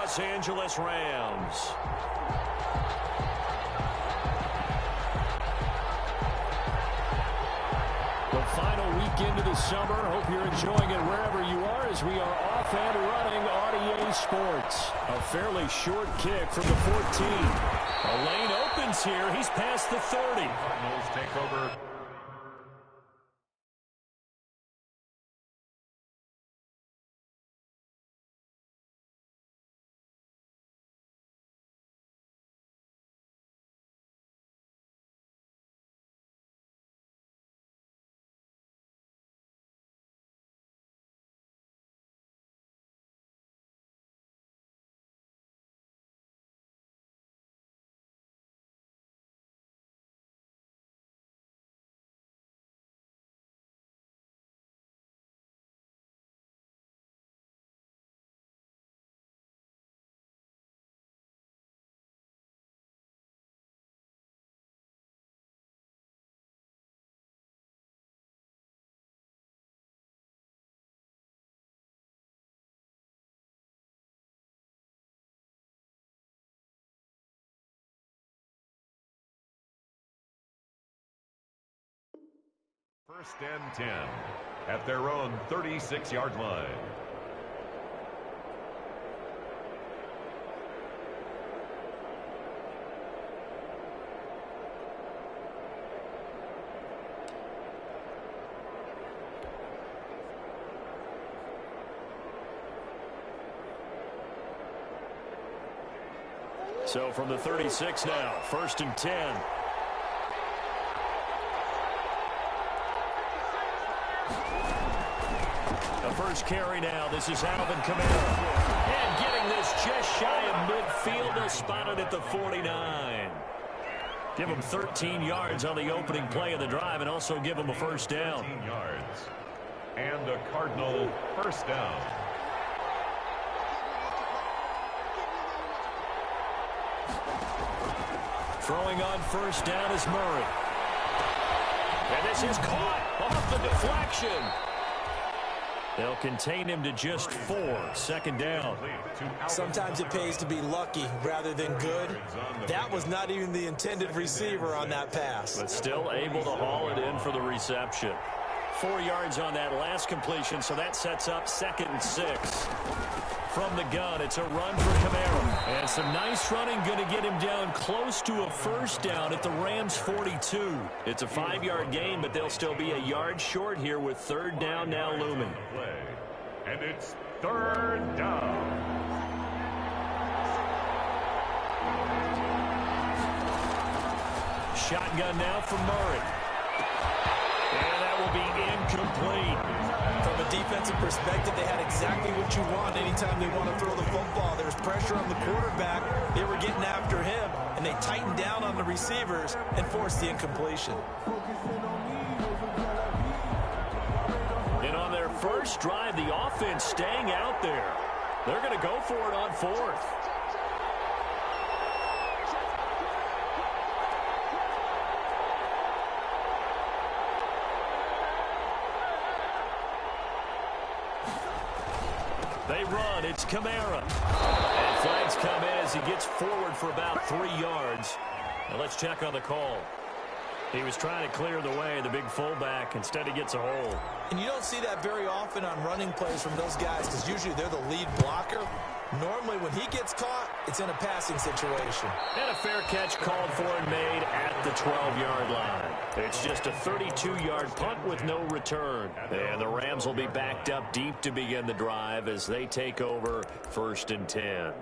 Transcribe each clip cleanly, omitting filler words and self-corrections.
Los Angeles Rams. The final weekend of the summer. Hope you're enjoying it wherever you are as we are off and running on EA Sports. A fairly short kick from the 14. A lane opens here. He's past the 30. Cardinals take over. First and 10 at their own 36-yard line. So from the 36 now, first and 10. The first carry now. This is Alvin Kamara. And getting this just shy of midfield, spotted at the 49. Give him 13 yards on the opening play of the drive and also give him a first down. 13 yards. And a Cardinal first down. Throwing on first down is Murray. And this is caught off the deflection. They'll contain him to just 4. Second down. Sometimes it pays to be lucky rather than good. That was not even the intended receiver on that pass. But still able to haul it in for the reception. 4 yards on that last completion, so that sets up second and 6. From the gun, it's a run for Kamara. And some nice running, going to get him down close to a first down at the Rams 42. It's a 5-yard gain, but they'll still be a yard short here with third down now looming. And it's third down. Shotgun now from Murray. And that will be incomplete. From a defensive perspective, they had exactly what you want anytime they want to throw the football. There's pressure on the quarterback. They were getting after him, and they tightened down on the receivers and forced the incompletion. And on their first drive, the offense staying out there. They're going to go for it on fourth. They run. It's Kamara. And flags come in as he gets forward for about 3 yards. Now let's check on the call. He was trying to clear the way, the big fullback. Instead, he gets a hold. And you don't see that very often on running plays from those guys because usually they're the lead blocker. Normally, when he gets caught, it's in a passing situation. And a fair catch called for and made at the 12-yard line. It's just a 32-yard punt with no return. And the Rams will be backed up deep to begin the drive as they take over first and 10.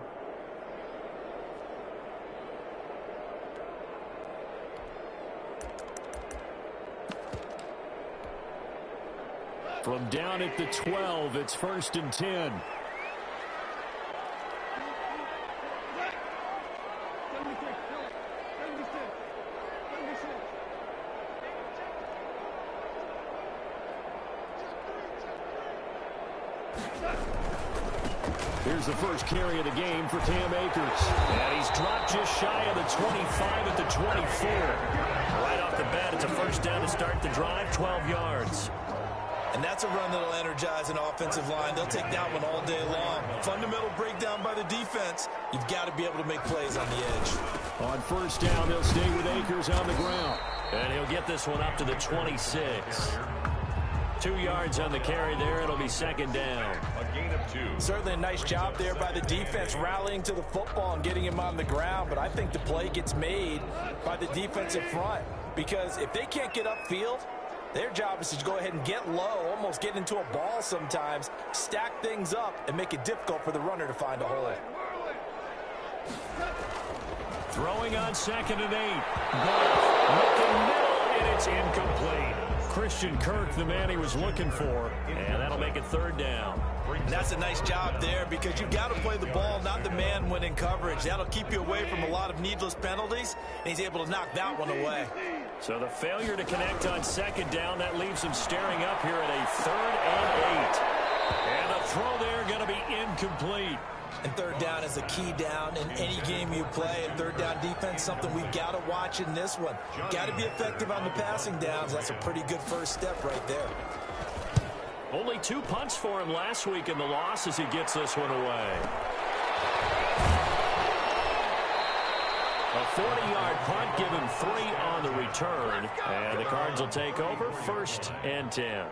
From down at the 12, it's first and 10. Here's the first carry of the game for Cam Akers. And he's dropped just shy of the 25 at the 24. Right off the bat, it's a first down to start the drive, 12 yards. And that's a run that'll energize an offensive line. They'll take that one all day long. Fundamental breakdown by the defense. You've got to be able to make plays on the edge. On first down, they'll stay with Akers on the ground. And he'll get this one up to the 26. 2 yards on the carry there. It'll be second down. A gain of 2. Certainly a nice job there by the defense rallying to the football and getting him on the ground. But I think the play gets made by the defensive front. Because if they can't get upfield, their job is to go ahead and get low, almost get into a ball sometimes, stack things up, and make it difficult for the runner to find a hole. Throwing on 2nd and 8. Looking middle, and it's incomplete. Christian Kirk, the man he was looking for, and that'll make it 3rd down. And that's a nice job there because you've got to play the ball, not the man when in coverage. That'll keep you away from a lot of needless penalties, and he's able to knock that one away. So the failure to connect on 2nd down, that leaves him staring up here at a 3rd and 8. And the throw there going to be incomplete. And 3rd down is a key down in any game you play. And 3rd down defense, something we've got to watch in this one. Got to be effective on the passing downs. That's a pretty good first step right there. Only 2 punts for him last week in the loss as he gets this one away. A 40-yard punt, given 3 on the return. And the Cards will take over 1st and 10.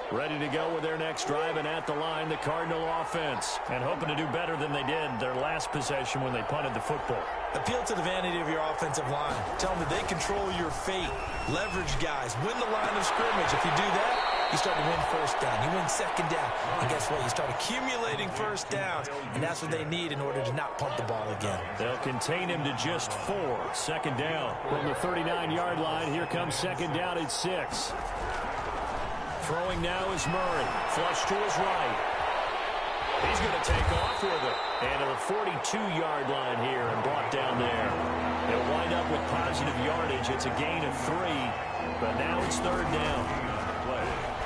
Ready to go with their next drive, and at the line, the Cardinal offense. And hoping to do better than they did their last possession when they punted the football. Appeal to the vanity of your offensive line. Tell them that they control your fate. Leverage guys. Win the line of scrimmage. If you do that, you start to win 1st down. You win 2nd down. And guess what? You start accumulating 1st downs. And that's what they need in order to not punt the ball again. They'll contain him to just 4. 2nd down. From the 39-yard line, here comes 2nd down at 6. Throwing now is Murray. Flush to his right. He's going to take off with it. And at the 42-yard line here and brought down there. They'll wind up with positive yardage. It's a gain of 3. But now it's 3rd down.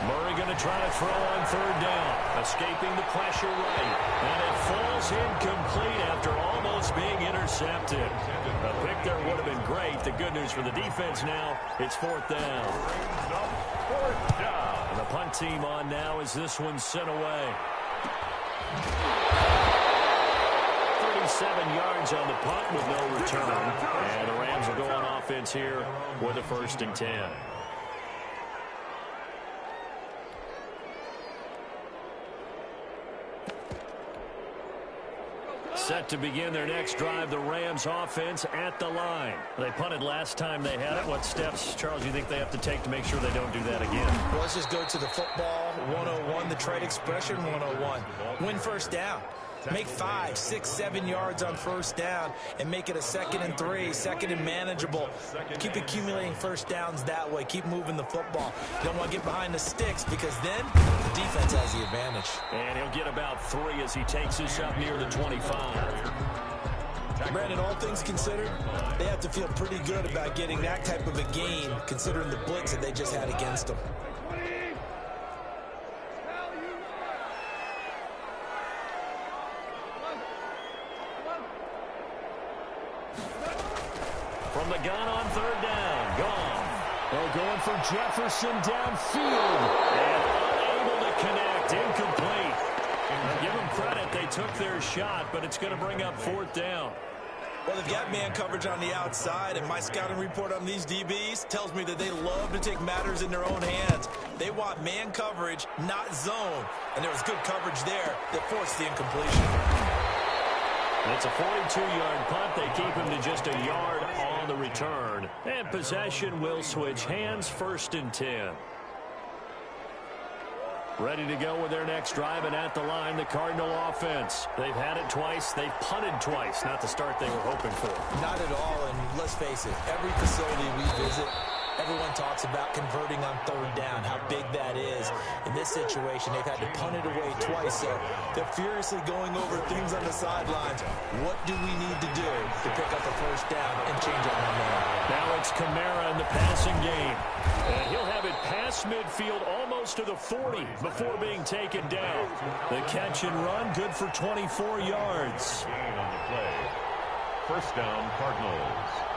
Murray going to try to throw on 3rd down. Escaping the pressure right. And it falls incomplete after almost being intercepted. A pick there would have been great. The good news for the defense now, it's 4th down. 4th down. And the punt team on now as this one's sent away. 37 yards on the punt with no return. And the Rams will go on offense here with a 1st and 10. Set to begin their next drive, the Rams offense at the line. They punted last time they had it. What steps, Charles, do you think they have to take to make sure they don't do that again? Well, let's just go to the football 101, the trade expression 101. Win 1st down. Make 5, 6, 7 yards on 1st down and make it a 2nd and 3, 2nd and manageable. Keep accumulating 1st downs that way. Keep moving the football. You don't want to get behind the sticks because then the defense has the advantage. And he'll get about 3 as he takes this up near the 25. Brandon, all things considered, they have to feel pretty good about getting that type of a gain considering the blitz that they just had against them. From the gun on 3rd down. Gone. Oh, going for Jefferson downfield. And unable to connect. Incomplete. Give them credit. They took their shot, but it's going to bring up 4th down. Well, they've got man coverage on the outside, and my scouting report on these DBs tells me that they love to take matters in their own hands. They want man coverage, not zone. And there was good coverage there that forced the incompletion. It's a 42-yard punt. They keep him to just a yard on the return. And possession will switch hands, 1st and 10. Ready to go with their next drive, and at the line, the Cardinal offense. They've had it twice. They've punted twice. Not the start they were hoping for. Not at all, and let's face it, every facility we visit, everyone talks about converting on 3rd down, how big that is. In this situation, they've had to punt it away twice, so they're furiously going over things on the sidelines. What do we need to do to pick up a 1st down and change our momentum? Now it's Kamara in the passing game. And he'll have it past midfield almost to the 40 before being taken down. The catch and run, good for 24 yards. Gain on the play. 1st down, Cardinals.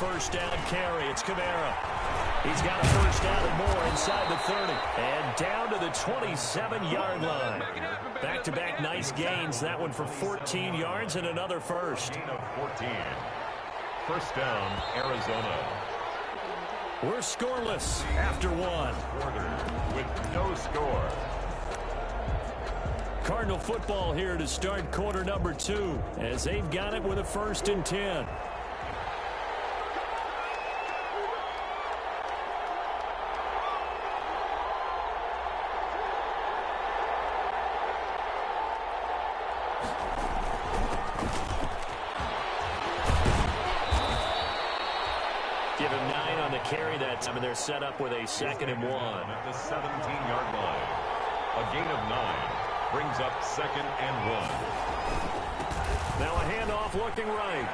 first down carry. It's Kamara. He's got a first down and more inside the 30. And down to the 27-yard line. Back-to-back nice gains. That one for 14 yards and another first. Gain of 14. First down, Arizona. We're scoreless after one. Quarter with no score. Cardinal football here to start quarter number 2 as they've got it with a 1st and 10. Give him 9 on the carry that time, and they're set up with a 2nd and 1. At the 17-yard line. A gain of 9 brings up 2nd and 1. Now a handoff looking right.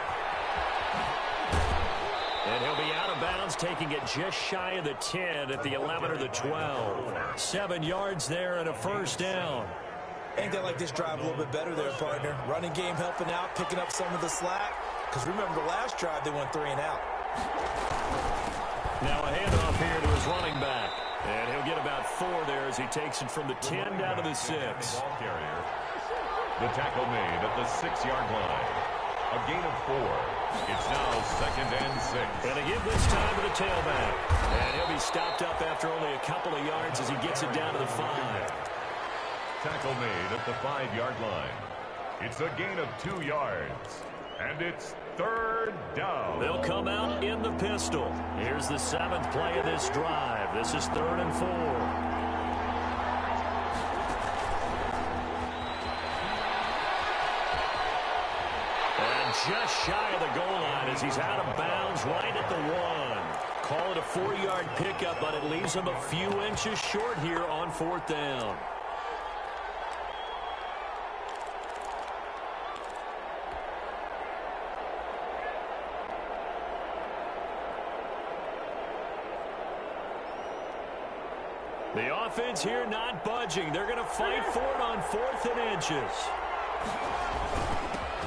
And he'll be out of bounds, taking it just shy of the 10 at the 11 or the 12. 7 yards there and a first down. I think they like this drive a little bit better there, partner. Running game helping out, picking up some of the slack. Because remember, the last drive they went 3 and out. Now a handoff here to his running back. And he'll get about 4 there as he takes it from the 10 down to the 6. Ball carrier. The tackle made at the 6-yard line. A gain of 4. It's now 2nd and 6. And again this time to the tailback. And he'll be stopped up after only a couple of yards as he gets it down to the 5. Tackle made at the 5-yard line. It's a gain of 2 yards. And it's 3rd down. They'll come out in the pistol. Here's the 7th play of this drive. This is 3rd and 4. And just shy of the goal line as he's out of bounds right at the 1. Call it a 4-yard pickup, but it leaves him a few inches short here on 4th down. The offense here not budging. They're going to fight for it on 4th and inches.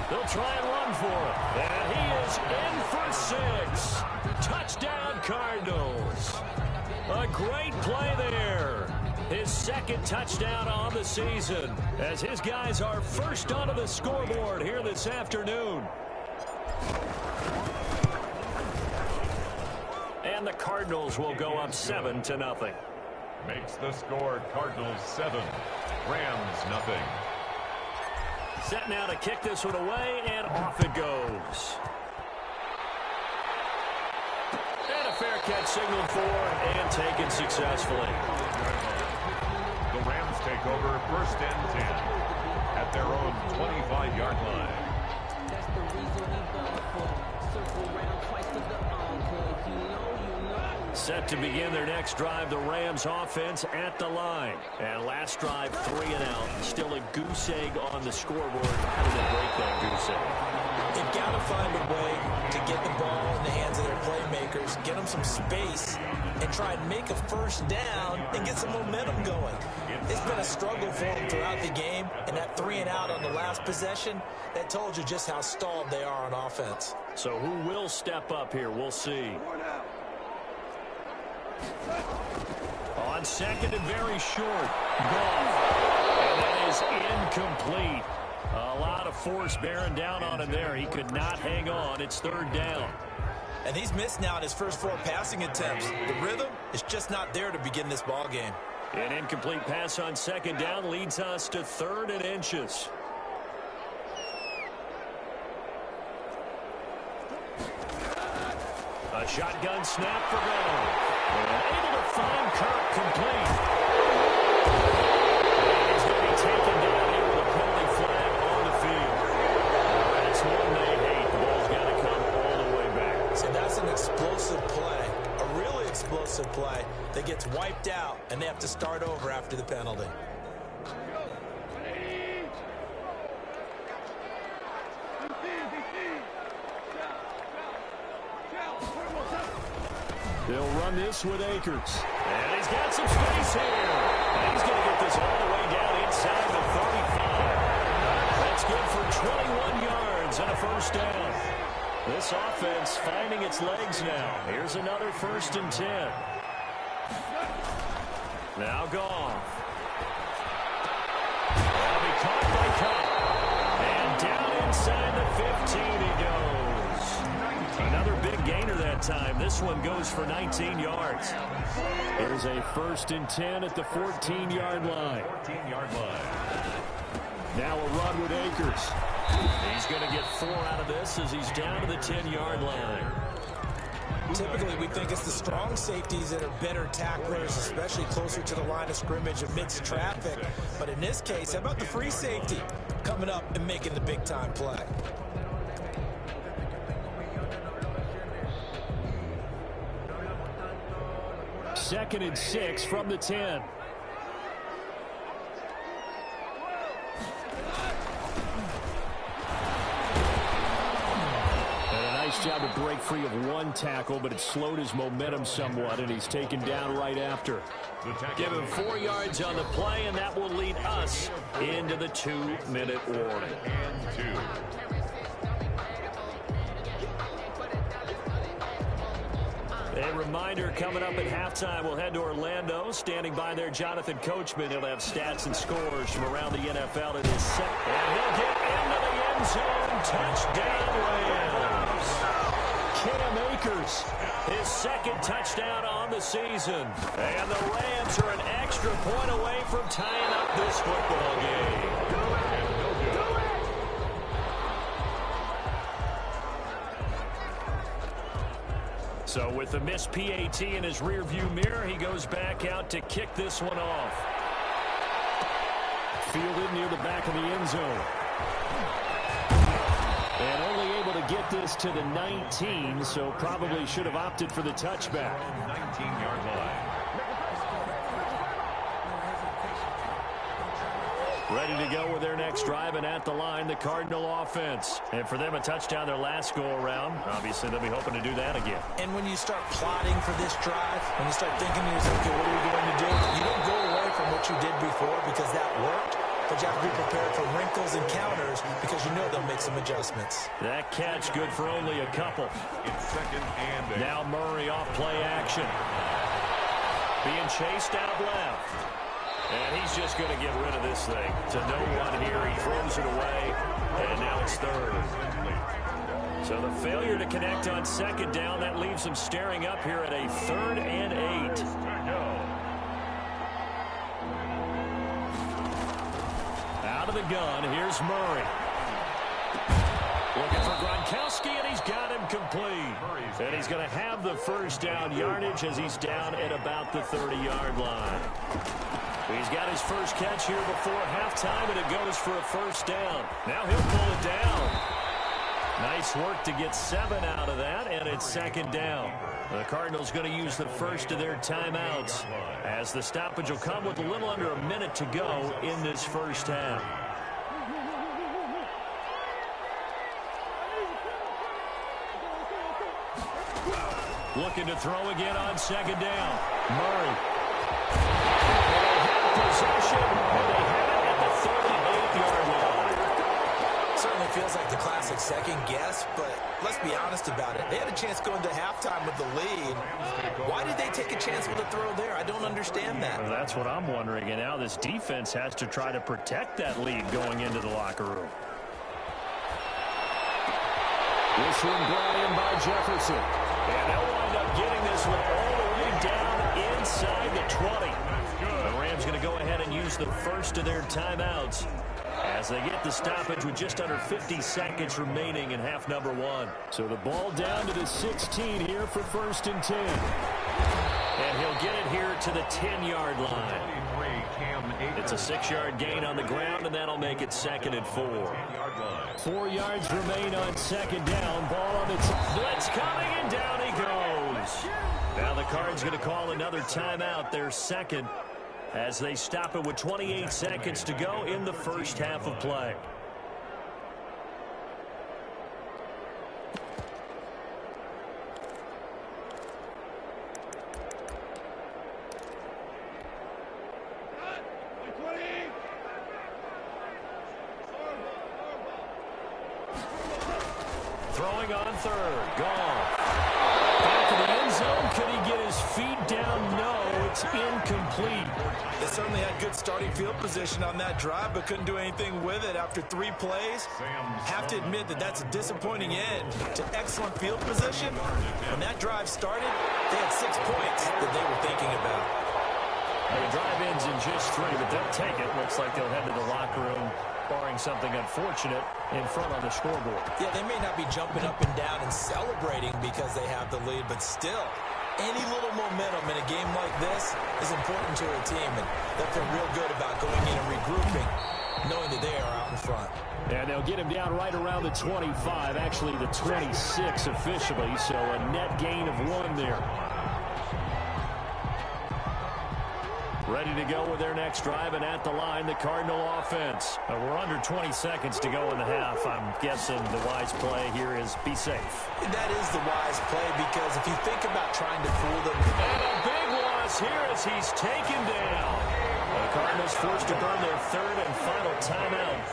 They'll try and run for it. And he is in for 6. Touchdown, Cardinals. A great play there. His 2nd touchdown on the season as his guys are first onto the scoreboard here this afternoon. And the Cardinals will go up 7-0. Makes the score Cardinals 7, Rams nothing. Set now to kick this one away, and off it goes. And a fair catch signaled for and taken successfully. The Rams take over 1st and 10 at their own 25-yard line. That's the reason we bought for. Circle round twice to the encore. You know. Set to begin their next drive, the Rams offense at the line. And last drive, 3 and out. Still a goose egg on the scoreboard. How did they break that goose egg? They've got to find a way to get the ball in the hands of their playmakers, get them some space, and try and make a first down and get some momentum going. It's been a struggle for them throughout the game, and that 3 and out on the last possession, that told you just how stalled they are on offense. So who will step up here? We'll see. On 2nd and very short. Goff. And that is incomplete. A lot of force bearing down on him there. He could not hang on. It's 3rd down. And he's missed now in his first 4 passing attempts. The rhythm is just not there to begin this ball game. An incomplete pass on 2nd down leads us to 3rd and inches. A shotgun snap for Goff. And able to find Kirk complete. And he's going to be taken down here with a penalty flag on the field. That's one they hate. The ball's got to come all the way back. So that's an explosive play, a really explosive play that gets wiped out, and they have to start over after the penalty. They'll run this with Akers. And he's got some space here. And he's going to get this all the way down inside the 35. That's good for 21 yards and a first down. This offense finding its legs now. Here's another 1st and 10. Now Goff. That'll be caught by Cup. And down inside the 15 he goes. Another big gainer that time. This one goes for 19 yards. Here's a 1st and 10 at the 14-yard line. 14-yard line. Now a run with Akers. He's going to get 4 out of this as he's down to the 10-yard line. Typically, we think it's the strong safeties that are better tacklers, especially closer to the line of scrimmage amidst traffic. But in this case, how about the free safety coming up and making the big-time play? Second and 6 from the 10. Job to break free of one tackle, but it slowed his momentum somewhat, and he's taken down right after. Give him 4 yards on the play, and that will lead us into the 2-minute warning. And 2. A reminder coming up at halftime, we'll head to Orlando. Standing by there, Jonathan Coachman. He'll have stats and scores from around the NFL in his set. And he'll get into the end zone. Touchdown, Rams. Cam Akers, his 2nd touchdown on the season. And the Rams are an extra point away from tying up this football game. So with the missed PAT in his rearview mirror, he goes back out to kick this one off. Fielded near the back of the end zone. And only able to get this to the 19, so probably should have opted for the touchback. 19-yard line. Ready to go with their next drive, and at the line, the Cardinal offense. And for them, a touchdown their last go-around. Obviously, they'll be hoping to do that again. And when you start plotting for this drive, when you start thinking to yourself, okay, what are we going to do? You don't go away from what you did before because that worked, but you have to be prepared for wrinkles and counters because you know they'll make some adjustments. That catch good for only a couple. It's 2nd and 8. Now Murray off play action. Being chased out left. And he's just going to get rid of this thing. To no one here. He throws it away. And now it's 3rd. So the failure to connect on 2nd down, that leaves him staring up here at a 3rd and 8. Out of the gun, here's Murray. Looking for Gronkowski, and he's got him complete. And he's going to have the 1st down yardage as he's down at about the 30-yard line. He's got his first catch here before halftime, and it goes for a 1st down. Now he'll pull it down. Nice work to get 7 out of that, and it's 2nd down. The Cardinals going to use the first of their timeouts as the stoppage will come with a little under a minute to go in this first half. Looking to throw again on 2nd down. Murray. Possession, and they have it at the 38-yard line. Certainly feels like the classic second guess, but let's be honest about it. They had a chance going to halftime with the lead. Why did they take a chance with a throw there? I don't understand that. Well, that's what I'm wondering, and now this defense has to try to protect that lead going into the locker room. This one brought in by Jefferson. And they'll wind up getting this one all the way down inside the 20. The Rams going to go ahead and use the first of their timeouts as they get the stoppage with just under 50 seconds remaining in half number 1. So the ball down to the 16 here for 1st and 10. And he'll get it here to the 10-yard line. It's a 6-yard gain on the ground, and that'll make it 2nd and 4. 4 yards remain on 2nd down. Ball on the blitz coming, and down he goes. Now the Cards going to call another timeout, their 2nd, as they stop it with 28 seconds to go in the first half of play. Throwing on third. Gone. Back to the end zone. Could he get his feet down? No, it's incomplete. They certainly had good starting field position on that drive, but couldn't do anything with it after 3 plays. Have to admit that that's a disappointing end to excellent field position. When that drive started, they had 6 points that they were thinking about. The drive ends in just 3, but they'll take it. Looks like they'll head to the locker room, barring something unfortunate in front on the scoreboard. Yeah, they may not be jumping up and down and celebrating because they have the lead, but still, any little momentum in a game like this is important to a team, and they'll feel real good about going in and regrouping, knowing that they are out in front. And they'll get him down right around the 25, actually the 26 officially, so a net gain of 1 there. Ready to go with their next drive, and at the line, the Cardinal offense. We're under 20 seconds to go in the half. I'm guessing the wise play here is be safe. That is the wise play, because if you think about trying to fool them. And a big loss here as he's taken down. The Cardinals forced to burn their 3rd and final timeout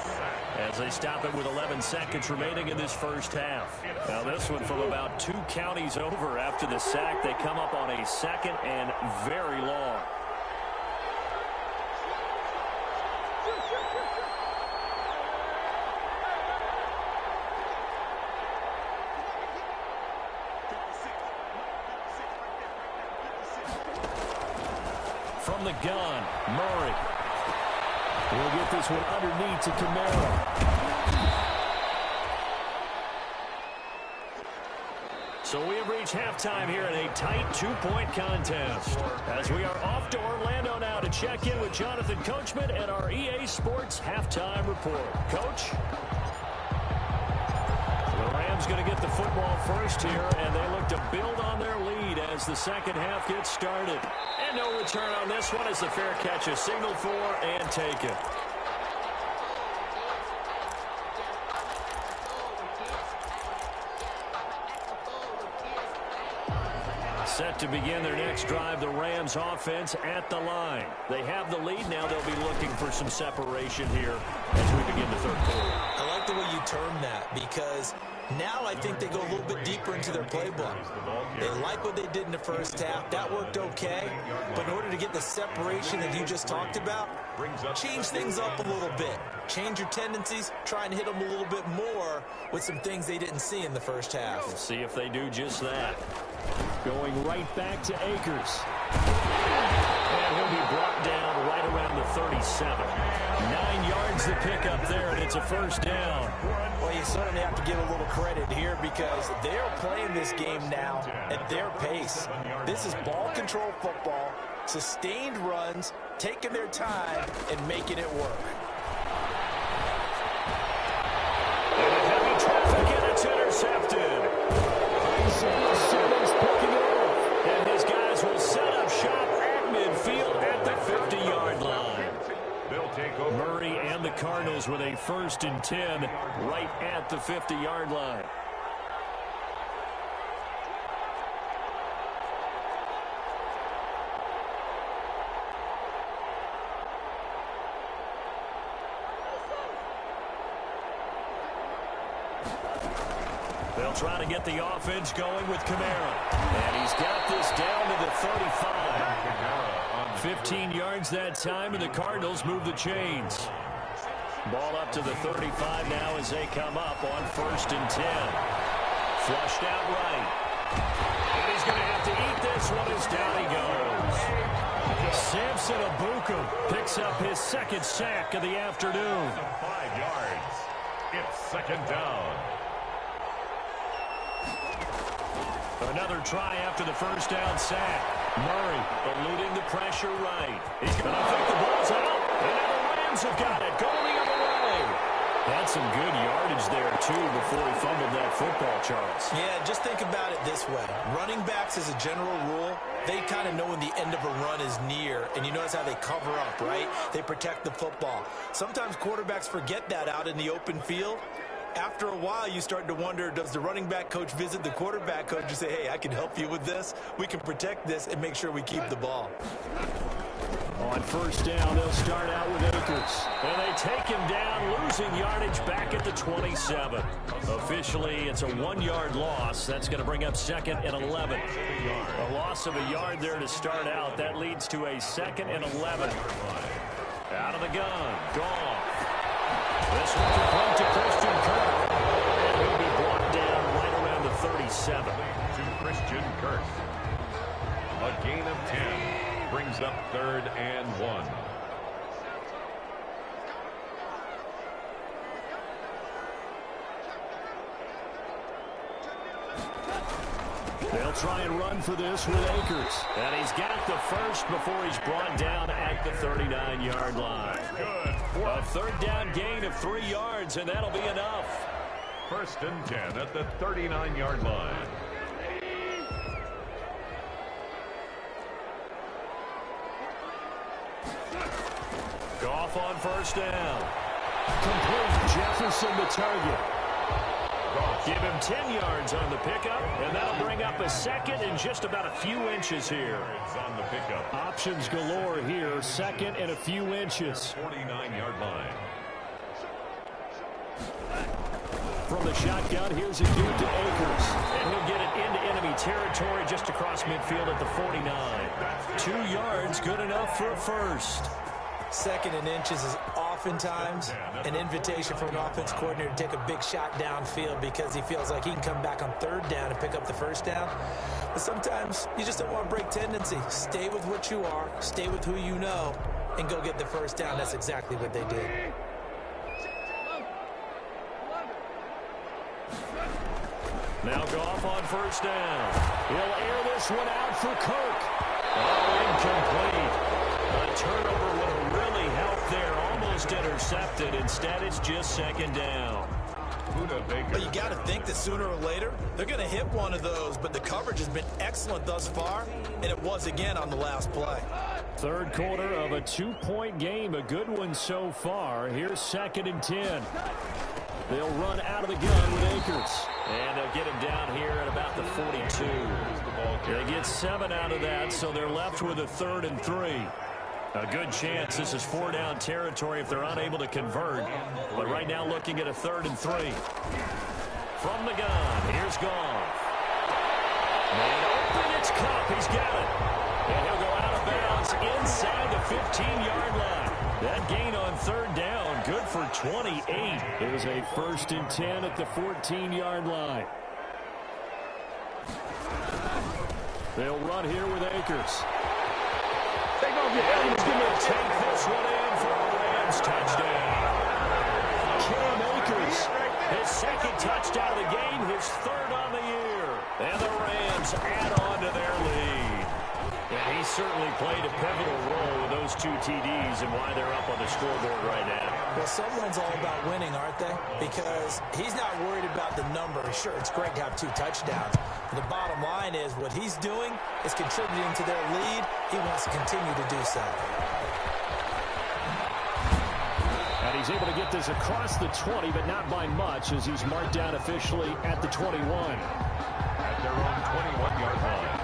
as they stop it with 11 seconds remaining in this first half. Now this one from about 2 counties over after the sack. They come up on a 2nd and very long. From the gun, Murray. We'll get this one underneath to Camaro. So we have reached halftime here in a tight 2-point contest. As we are off to Orlando now to check in with Jonathan Coachman and our EA Sports halftime report. Coach? The Rams going to get the football first here, and they look to build on their lead as the second half gets started. And no return on this one as the fair catch is signaled for and taken. Set to begin their next drive, the Rams offense at the line. They have the lead now. They'll be looking for some separation here as we begin the third quarter. I like the way you term that, because now I think they go a little bit deeper into their playbook. They like what they did in the first half. That worked okay. But in order to get the separation that you just talked about, change things up a little bit. Change your tendencies. Try and hit them a little bit more with some things they didn't see in the first half. We'll see if they do just that. Going right back to Akers. And he'll be brought down right around the 37. 9 yards to pick up there, and it's a first down. Well, you certainly have to give a little credit here, because they're playing this game now at their pace. This is ball control football, sustained runs, taking their time, and making it work. And a heavy traffic, and it's intercepted. Simmons picking it off. And his guys will set up shop at midfield at the 50-yard line. They'll take over. Murray and the Cardinals with a 1st and 10 right at the 50-yard line. They'll try to get the offense going with Camaro. And he's got this down to the 35. 15 yards that time, and the Cardinals move the chains. Ball up to the 35 now as they come up on 1st and 10. Flushed out right. And he's going to have to eat this one as down he goes. Samson Abukum picks up his 2nd sack of the afternoon. 5 yards. It's 2nd down. Another try after the 1st down sack. Murray eluding the pressure right. He's going to think the ball's out. And now the Rams have got it. Going the other way. Had some good yardage there, too, before he fumbled that football, Charles. Yeah, just think about it this way. Running backs, as a general rule, they kind of know when the end of a run is near. And you notice how they cover up, right? They protect the football. Sometimes quarterbacks forget that out in the open field. After a while, you start to wonder, does the running back coach visit the quarterback coach and say, hey, I can help you with this. We can protect this and make sure we keep the ball. On first down. They'll start out with Akers. And they take him down, losing yardage back at the 27. Officially, it's a 1-yard loss. That's going to bring up 2nd and 11. A loss of a yard there to start out. That leads to a 2nd and 11. Out of the gun. Goff. This one complete to Christian Kirk. And he'll be brought down right around the 37. To Christian Kirk. A gain of 10 brings up 3rd and 1. They'll try and run for this with Akers. And he's got the first before he's brought down at the 39-yard line. Good. A 3rd down gain of 3 yards, and that'll be enough. 1st and 10 at the 39-yard line. Goff on 1st down. Complete. Jefferson the target. Give him 10 yards on the pickup, and that'll bring up a 2nd and just about a few inches here. On the pickup. Options galore here. 2nd and a few inches. 49-yard line. From the shotgun, here's a give to Akers. And he'll get it into enemy territory just across midfield at the 49. 2 yards, good enough for a first. 2nd and inches is oftentimes an invitation for an offense coordinator to take a big shot downfield because he feels like he can come back on 3rd down and pick up the 1st down. But sometimes you just don't want to break tendency. Stay with what you are, stay with who you know, and go get the 1st down. That's exactly what they did. Now Goff on 1st down. He'll air this one out for Kirk. Oh, incomplete. A turnover would have really helped there. Almost intercepted. Instead, it's just 2nd down. But you got to think that sooner or later, they're going to hit one of those. But the coverage has been excellent thus far, and it was again on the last play. 3rd quarter of a 2-point game. A good one so far. Here's 2nd and 10. They'll run out of the gun with Akers. And they'll get him down here at about the 42. They get 7 out of that, so they're left with a 3rd and 3. A good chance this is 4-down territory if they're unable to convert. But right now looking at a 3rd and 3. From the gun, here's Goff. And open, it's Cup. He's got it. And he'll go out of bounds inside the 15-yard line. That gain on 3rd down, good for 28. It was a 1st and 10 at the 14-yard line. They'll run here with Akers. And he's going to take this one in for a Rams touchdown. Cam Akers, his 2nd touchdown of the game, his 3rd on the year. And the Rams add on to their lead. And he certainly played a pivotal role with those 2 TDs and why they're up on the scoreboard right now. Well, someone's all about winning, aren't they? Because he's not worried about the number. Sure, it's great to have 2 touchdowns. But the bottom line is what he's doing is contributing to their lead. He wants to continue to do so. And he's able to get this across the 20, but not by much as he's marked down officially at the 21. At their own 21-yard line.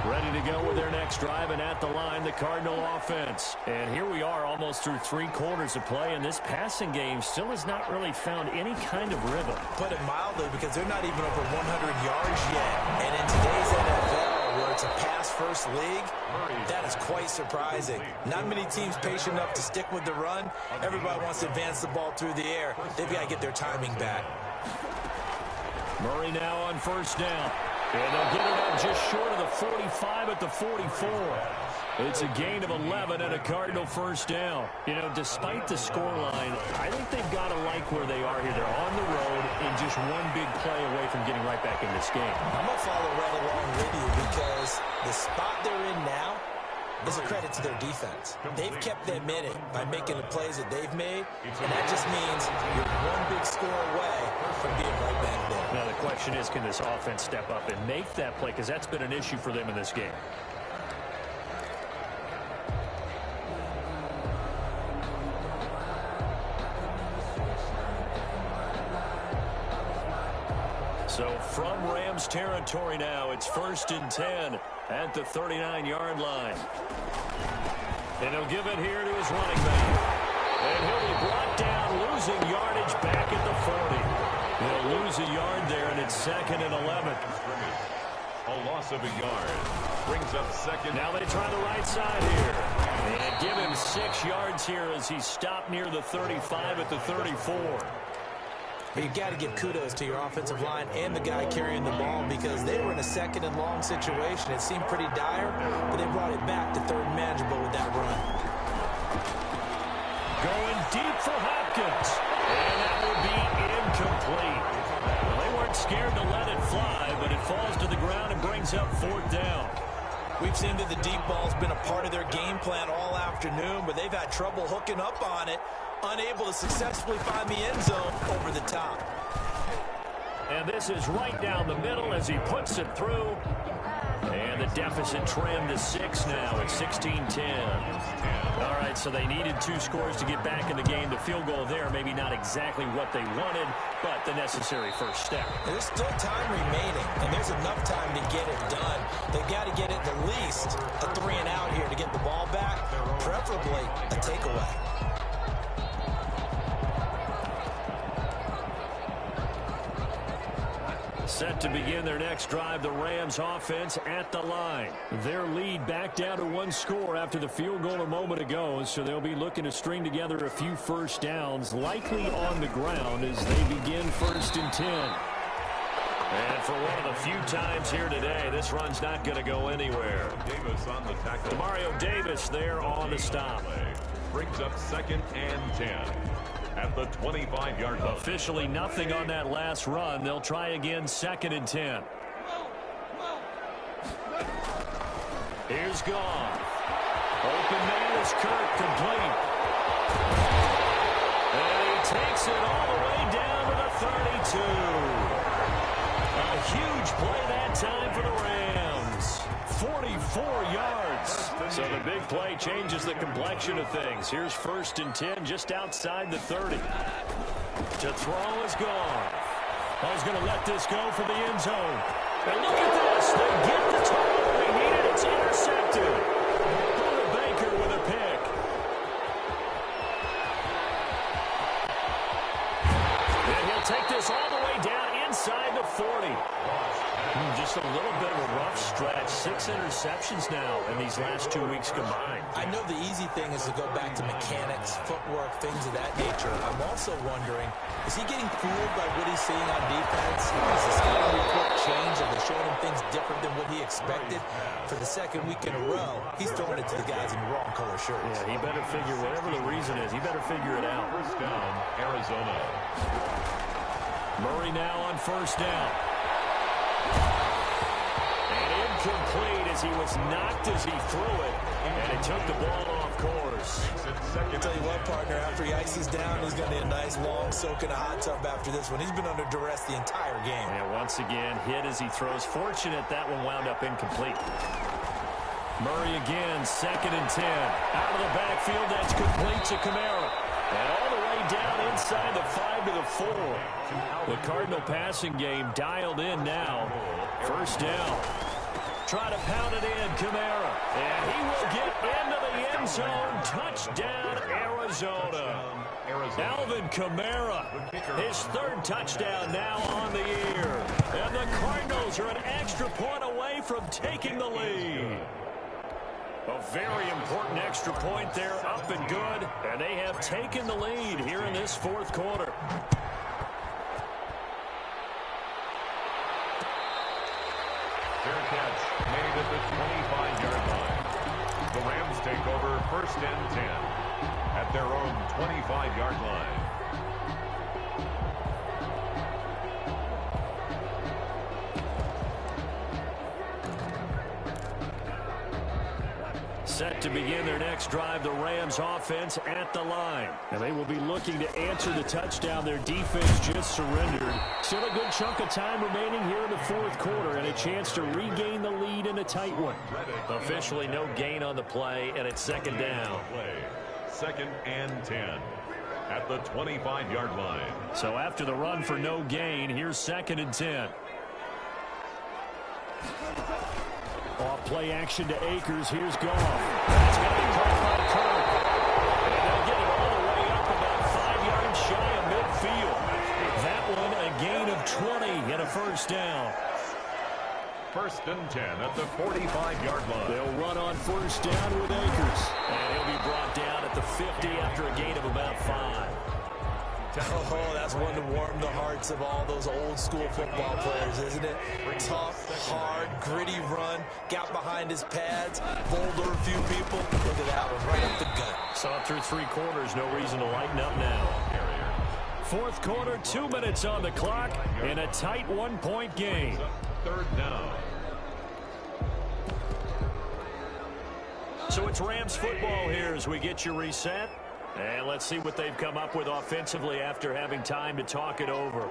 Ready to go with their next drive, and at the line, the Cardinal offense. And here we are almost through 3 quarters of play, and this passing game still has not really found any kind of rhythm. Put it mildly, because they're not even over 100 yards yet. And in today's NFL, where it's a pass-first league, that is quite surprising. Not many teams patient enough to stick with the run. Everybody wants to advance the ball through the air. They've got to get their timing back. Murray now on 1st down. And they'll get it up just short of the 45 at the 44. It's a gain of 11 and a Cardinal 1st down. You know, despite the scoreline, I think they've got to like where they are here. They're on the road and just one big play away from getting right back in this game. I'm going to follow right along with you because the spot they're in now is a credit to their defense. They've kept them in it by making the plays that they've made, and that just means you're one big score away from being right back there. Now the question is, can this offense step up and make that play? Because that's been an issue for them in this game. So from Rams territory now, it's 1st and 10 at the 39-yard line. And he'll give it here to his running back. And he'll be brought down, losing yardage back at the 40. He'll lose a yard there, and it's 2nd and 11. A loss of a yard. Brings up 2nd. Now they try the right side here. And give him 6 yards here as he stopped near the 35 at the 34. You've got to give kudos to your offensive line and the guy carrying the ball because they were in a 2nd and long situation. It seemed pretty dire, but they brought it back to 3rd and manageable with that run. Going deep for Hopkins. And that will be incomplete. Well, they weren't scared to let it fly, but it falls to the ground and brings up 4th down. We've seen that the deep ball's been a part of their game plan all afternoon, but they've had trouble hooking up on it, unable to successfully find the end zone over the top. And this is right down the middle as he puts it through. And the deficit trimmed to 6 now at 16-10. All right, so they needed 2 scores to get back in the game. The field goal there, maybe not exactly what they wanted, but the necessary first step. There's still time remaining, and there's enough time to get it done. They've got to get it at least a 3 and out here to get the ball back, preferably a takeaway. Set to begin their next drive, the Rams offense at the line. Their lead back down to 1 score after the field goal a moment ago, so they'll be looking to string together a few first downs, likely on the ground as they begin 1st and 10. And for one of the few times here today, this run's not going to go anywhere. Davis on the tackle. Demario Davis there on the stop. Brings up 2nd and 10. At the 25-yard line. Officially nothing on that last run. They'll try again 2nd and 10. Here's Goff. Open man is Kirk, complete. And he takes it all the way down to the 32. A huge play that time for the Rams. 44 yards. So the big play changes the complexion of things. Here's 1st and 10 just outside the 30. To throw is gone. He's going to let this go for the end zone. And look at this. They get the turnover they needed. It's intercepted. Buda Baker with a pick. And he'll take this all the way down inside the 40. Just a little bit of a rough stretch. 6 interceptions now in these last 2 weeks combined. I know the easy thing is to go back to mechanics, footwork, things of that nature. I'm also wondering, is he getting fooled by what he's seeing on defense? Has the scouting report changed? Are they showing him things different than what he expected? For the 2nd week in a row, he's throwing it to the guys in the wrong color shirts. Yeah, he better figure, whatever the reason is, he better figure it out. 1st down, Arizona. Murray now on 1st down. And incomplete as he was knocked as he threw it. And it took the ball off course. I'll tell you what, partner, after he ices down, he's going to need a nice long soak in a hot tub after this one. He's been under duress the entire game. And once again, hit as he throws. Fortunate that one wound up incomplete. Murray again, 2nd and 10. Out of the backfield, that's complete to Kamara. And all the way down inside the 5 to the 4. The Cardinal passing game dialed in now. 1st down. Try to pound it in, Kamara. And he will get into the end zone. Touchdown, Arizona. Alvin Kamara, his 3rd touchdown now on the year. And the Cardinals are an extra point away from taking the lead. A very important extra point there, up and good. And they have taken the lead here in this 4th quarter. Fair catch made at the 25-yard line. The Rams take over 1st and 10 at their own 25-yard line. Set to begin their next drive, the Rams offense at the line. And they will be looking to answer the touchdown their defense just surrendered. Still a good chunk of time remaining here in the 4th quarter and a chance to regain the lead in a tight one. Officially no gain on the play, and it's 2nd down. 2nd and 10 at the 25-yard line. So after the run for no gain, here's 2nd and 10. Off play action to Akers. Here's Goff. That's going to be caught by First and 10 at the 45-yard line. They'll run on first down with Akers. And he'll be brought down at the 50 after a gain of about 5. Oh, that's one to warm the hearts of all those old-school football players, isn't it? Tough, hard, gritty run, got behind his pads, bowled over a few people. Look at that one, right up the gut. Saw it through 3 quarters, no reason to lighten up now. Fourth quarter, 2 minutes on the clock, in a tight 1-point game. Third down. So it's Rams football here as we get you reset. And let's see what they've come up with offensively after having time to talk it over.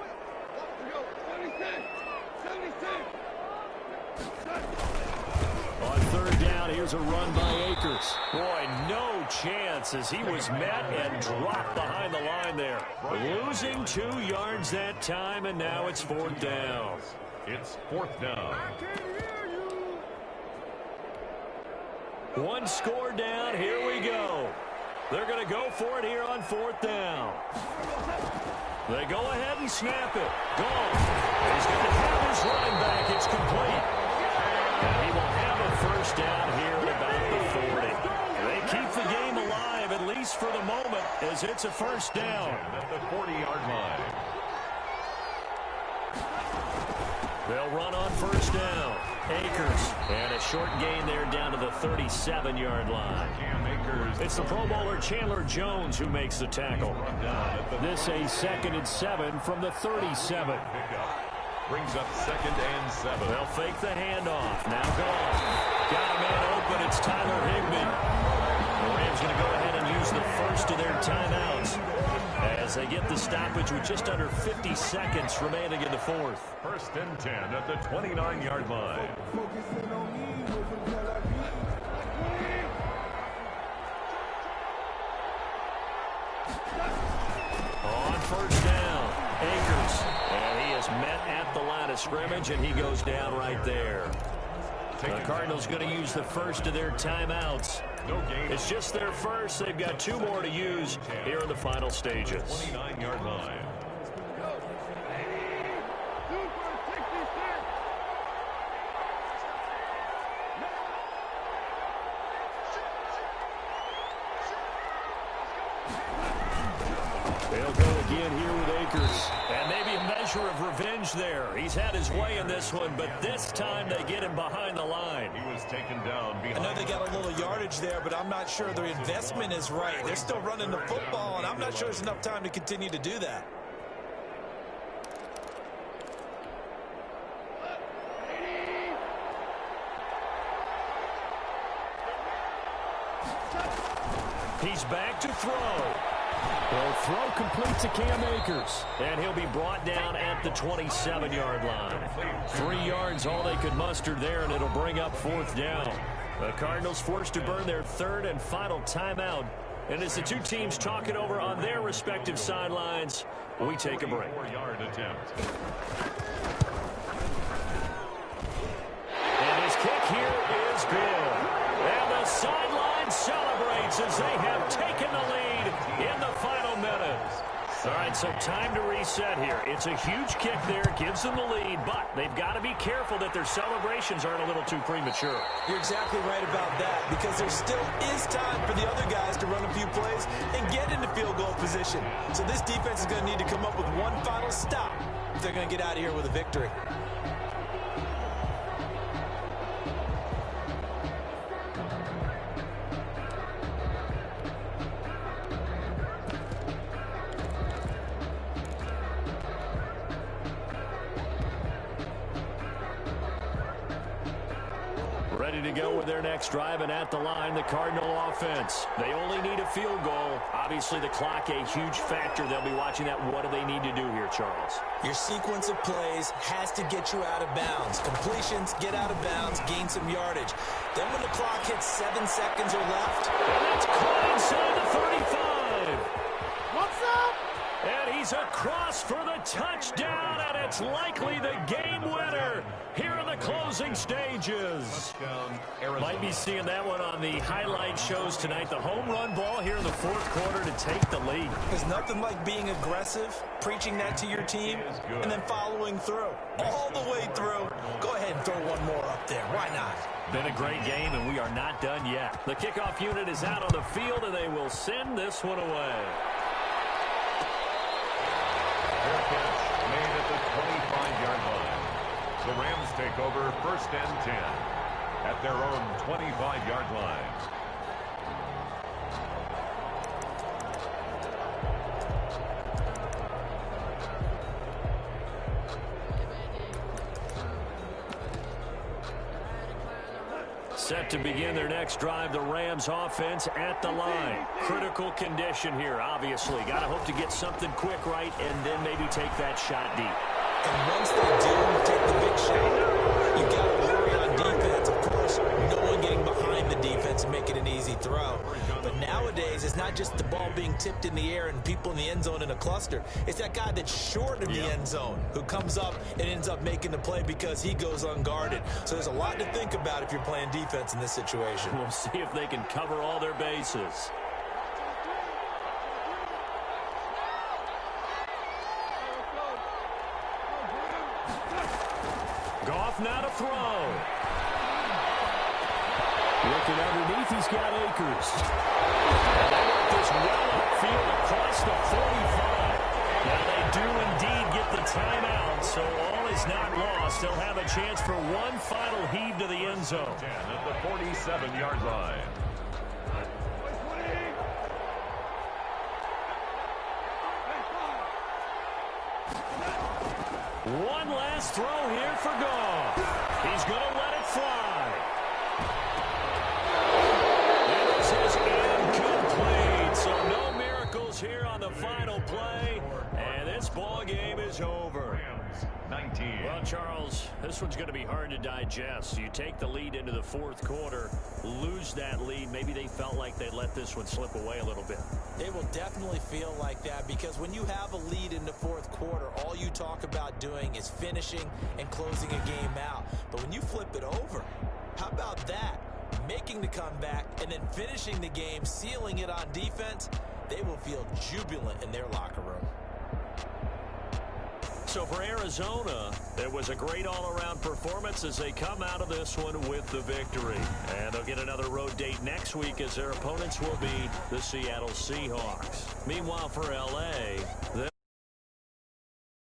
On third down, here's a run by Akers. Boy, no chance as he was met and dropped behind the line there. Losing 2 yards that time, and now it's 4th down. It's 4th down. 1 score down, here we go. They're going to go for it here on 4th down. They go ahead and snap it. Gone. He's going to have his running back. It's complete. And he will have a first down here at about the 40. They keep the game alive, at least for the moment, as it's a first down. At the 40-yard line. They'll run on first down. Akers. And a short gain there down to the 37-yard line. It's the Pro Bowler Chandler Jones who makes the tackle. This a 2nd and 7 from the 37. Brings up 2nd and 7. They'll fake the handoff. Now gone. Got a man open. It's Tyler Higbee. The Rams going to go ahead and use the first of their timeouts as they get the stoppage with just under 50 seconds remaining in the 4th. First and 10 at the 29-yard line. On first down, Akers. And he is met at the line of scrimmage, and he goes down right there. The Cardinals going to use the first of their timeouts. It's just their first. They've got 2 more to use here in the final stages. 29-yard line. They'll go again here with Akers. And maybe a measure of revenge there. He's had his way in this one, but this time they get him behind the line. He was taken down behind. I know they got a little yardage there, but I'm not sure their investment is right. They're still running the football, and I'm not sure there's enough time to continue to do that. He's back to throw. Well, throw complete to Cam Akers. And he'll be brought down at the 27-yard line. 3 yards, all they could muster there, and it'll bring up 4th down. The Cardinals forced to burn their 3rd and final timeout. And as the 2 teams talk it over on their respective sidelines, we take a break. 4-yard attempt. And his kick here is good. And the sideline celebrates as they have taken the lead in the final minutes. All right, so time to reset here. It's a huge kick there, gives them the lead, but they've got to be careful that their celebrations aren't a little too premature. You're exactly right about that, because there still is time for the other guys to run a few plays and get into field goal position. So this defense is going to need to come up with one final stop if they're going to get out of here with a victory. Ready to go with their next drive, and at the line, the Cardinal offense. They only need a field goal. Obviously, the clock a huge factor. They'll be watching that. What do they need to do here, Charles? Your sequence of plays has to get you out of bounds. Completions, get out of bounds, gain some yardage. Then when the clock hits 7 seconds or left, and that's caught inside the 35. What's up? And he's He's across for the touchdown, and it's likely the game winner here in the closing stages. Might be seeing that one on the highlight shows tonight. The home run ball here in the fourth quarter to take the lead. There's nothing like being aggressive, preaching that to your team, and then following through. All the way through. Go ahead and throw one more up there. Why not? Been a great game, and we are not done yet. The kickoff unit is out on the field, and they will send this one away. Fair catch made at the 25-yard line. The Rams take over 1st and 10 at their own 25-yard line. Set to begin their next drive, the Rams offense at the line. Critical condition here, obviously. Got to hope to get something quick right and then maybe take that shot deep. And once they do take the big shot, you got to worry on defense. Of course, no one getting behind the defense and making an easy throw. But nowadays, it's not just the ball being tipped in the air and people in the end zone in a cluster. It's that guy that's short of the end zone who comes up and ends up making the play because he goes unguarded. So there's a lot to think about if you're playing defense in this situation. We'll see if they can cover all their bases. Goff now to throw. Looking underneath, he's got Akers. And they work this well upfield across the 45. Now they do indeed get the timeout, so all is not lost. They'll have a chance for one final heave to the end zone. 10 at the 47-yard line. One last throw here for Goff. He's going to let it fly. And this is incomplete. So no miracles here on the final play. And this ball game is over. 19. Well, Charles, this one's going to be hard to digest. You take the lead into the fourth quarter, lose that lead. Maybe they felt like they let this one slip away a little bit. They will definitely feel like that because when you have a lead in the fourth quarter, all you talk about doing is finishing and closing a game out. But when you flip it over, how about that? Making the comeback and then finishing the game, sealing it on defense, they will feel jubilant in their locker room. So for Arizona, it was a great all-around performance as they come out of this one with the victory. And they'll get another road date next week as their opponents will be the Seattle Seahawks. Meanwhile, for L.A.,